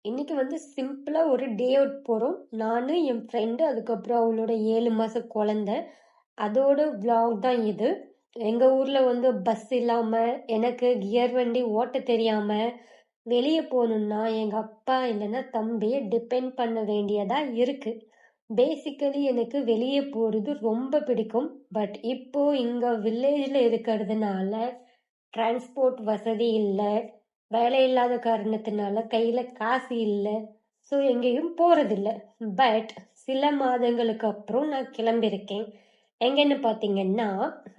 இன்னைக்கு வந்து சிம்பிளா ஒரு டே அவுட் போறோம். நானு, என் ஃப்ரெண்டு, அதுக்கப்புறம் அவளோட 7 மாச குழந்தை. அதோட vlog தான் இது. எங்க ஊர்ல வந்து பஸ் இல்லாம, எனக்கு கியர் வண்டி ஓட்ட தெரியாம, வெளிய போணும்னா எங்க அப்பா இல்லைன்னா தம்பிய டிபெண்ட் பண்ண வேண்டியதா இருக்கு. பேசிக்கலி எனக்கு வெளிய போறது ரொம்ப பிடிக்கும். பட் இப்போ இங்க வில்லேஜ்ல இருக்கிறதுனால டிரான்ஸ்போர்ட் வசதி இல்ல. வேலை இல்லாத காரணத்தினால கையில காசு இல்ல. ஸோ எங்கேயும் போறதில்ல. பட் சில மாதங்களுக்கு அப்புறம் நான் கிளம்பியிருக்கேன். எங்கன்னு பார்த்தீங்கன்னா,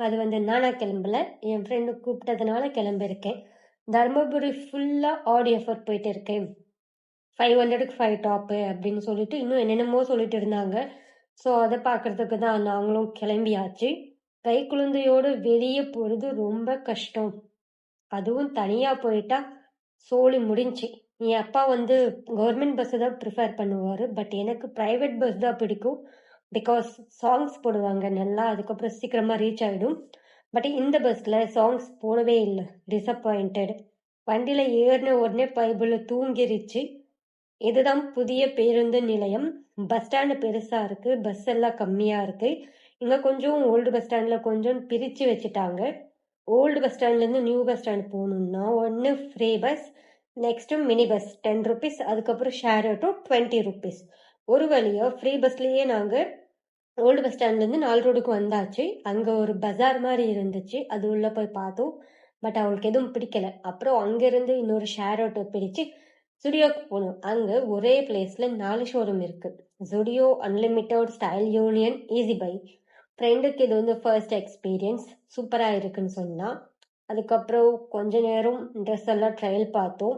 அது வந்து நானா கிளம்பல. என் ஃப்ரெண்டு கூப்பிட்டதுனால கிளம்பியிருக்கேன். தர்மபுரி ஃபுல்லா ஆடி ஆஃபர் போயிட்டு இருக்கேன். 500க்கு 5 டாப்பு அப்படின்னு சொல்லிட்டு இன்னும் என்னென்னமோ சொல்லிட்டு இருந்தாங்க. ஸோ அதை பார்க்கறதுக்கு தான் நாங்களும் கிளம்பியாச்சு. கை குழந்தையோடு வெளியே போறது ரொம்ப கஷ்டம். அதுவும் தனியா போயிட்டா சோலி முடிஞ்சு. என் அப்பா வந்து கவர்மெண்ட் பஸ் தான் ப்ரிஃபர் பண்ணுவாரு. பட் எனக்கு பிரைவேட் பஸ் தான் பிடிக்கும். பிகாஸ் சாங்ஸ் போடுவாங்க நல்லா, அதுக்கப்புறம் சீக்கிரமா ரீச் ஆயிடும். பட் இந்த பஸ்ல சாங்ஸ் போடவே இல்லை. டிசப்பாயிண்டட். வண்டியில ஏறின உடனே பைபிள்ல தூங்கிருச்சு. இதுதான் புதிய பேருந்து நிலையம். பஸ் ஸ்டாண்டு பெருசா இருக்கு. பஸ் எல்லாம் கம்மியா இருக்கு. இங்க கொஞ்சம் ஓல்டு பஸ் ஸ்டாண்ட்ல கொஞ்சம் பிரிச்சு வச்சுட்டாங்க. ஓல்டு பஸ் ஸ்டாண்ட்லேருந்து நியூ பஸ் ஸ்டாண்ட் போகணுன்னா ஒன்று free bus, next mini bus 10 rupees, அதுக்கப்புறம் ஷேர் ஆட்டோ 20 ருபீஸ். ஒரு வழியாக ஃப்ரீ பஸ்லேயே நாங்கள் ஓல்டு பஸ் ஸ்டாண்ட்லேருந்து 4 ரோடுக்கு வந்தாச்சு. அங்கே ஒரு பஜார் மாதிரி இருந்துச்சு, அது உள்ளே போய் பார்த்தோம். பட் அவளுக்கு எதுவும் பிடிக்கல. அப்புறம் அங்கேருந்து இன்னொரு ஷேர் ஆட்டோ பிடிச்சு ஜுடியோக்கு போகணும். அங்கே ஒரே பிளேஸில் 4 ஷோரூம் இருக்குது. Zudio, Unlimited, Style Union, Easy Buy. ஃப்ரெண்டுக்கு இது வந்து ஃபர்ஸ்ட் எக்ஸ்பீரியன்ஸ், சூப்பராக இருக்குன்னு சொன்னால். அதுக்கப்புறம் கொஞ்ச நேரம் ட்ரெஸ் எல்லாம் ட்ரையல் பார்த்தோம்.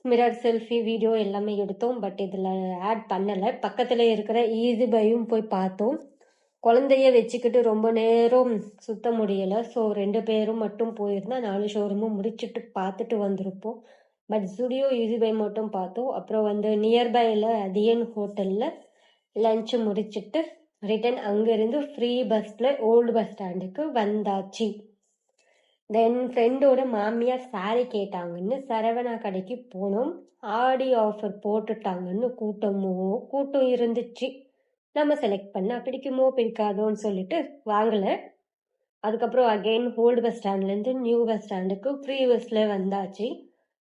மிரர் செல்ஃபி வீடியோ எல்லாமே எடுத்தோம். பட் இதில் ஆட் பண்ணலை. பக்கத்தில் இருக்கிற ஈஸி பையும் போய் பார்த்தோம். குழந்தைய வச்சுக்கிட்டு ரொம்ப நேரம் சுத்த முடியலை. ஸோ 2 பேரும் மட்டும் போயிருந்தா 4 ஷோரூமும் முடிச்சுட்டு பார்த்துட்டு வந்திருப்போம். பட் ஜுடியோ, ஈஸி பை மட்டும் பார்த்தோம். அப்புறம் வந்து நியர்பையில் அதியன் ஹோட்டலில் லஞ்சு முடிச்சுட்டு ரிட்டன் அங்கேருந்து ஃப்ரீ பஸ்ஸில் ஓல்டு பஸ் ஸ்டாண்டுக்கு வந்தாச்சு. தென் ஃப்ரெண்டோட மாமியார் சாரி கேட்டாங்கன்னு சரவணா கடைக்கு போனோம். ஆடி ஆஃபர் போட்டுட்டாங்கன்னு கூட்டம் இருந்துச்சு. நம்ம செலக்ட் பண்ணா பிடிக்குமோ பிடிக்காதோன்னு சொல்லிட்டு வாங்கலை. அதுக்கப்புறம் அகெயின் ஓல்டு பஸ் ஸ்டாண்ட்லேருந்து நியூ பஸ் ஸ்டாண்டுக்கு ஃப்ரீ பஸ்ஸில் வந்தாச்சு.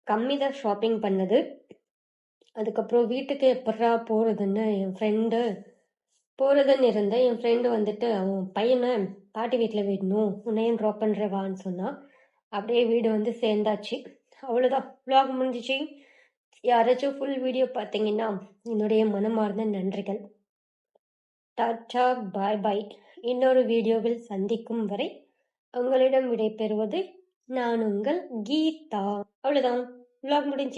கம்மி தான் ஷாப்பிங் பண்ணது. அதுக்கப்புறம் வீட்டுக்கு எப்படா போகிறதுன்னு என் ஃப்ரெண்டு போகிறதுன்னு இருந்தேன். என் ஃப்ரெண்டு வந்துட்டு அவன் பையனை பாட்டி வீட்டில் விடணும், உன்னையும் ட்ராப் பண்ணுறவான்னு சொன்னான். அப்படியே வீடு வந்து சேர்ந்தாச்சு. அவ்வளோதான், vlog முடிஞ்சிச்சு. யாராச்சும் ஃபுல் வீடியோ பார்த்தீங்கன்னா என்னுடைய மனமார்ந்த நன்றிகள். டாட்டா, பாய் பாய். இன்னொரு வீடியோவில் சந்திக்கும் வரை உங்களிடம் விடைபெறுவது நான் உங்கள் கீதா. அவ்வளோதான், vlog முடிஞ்சு.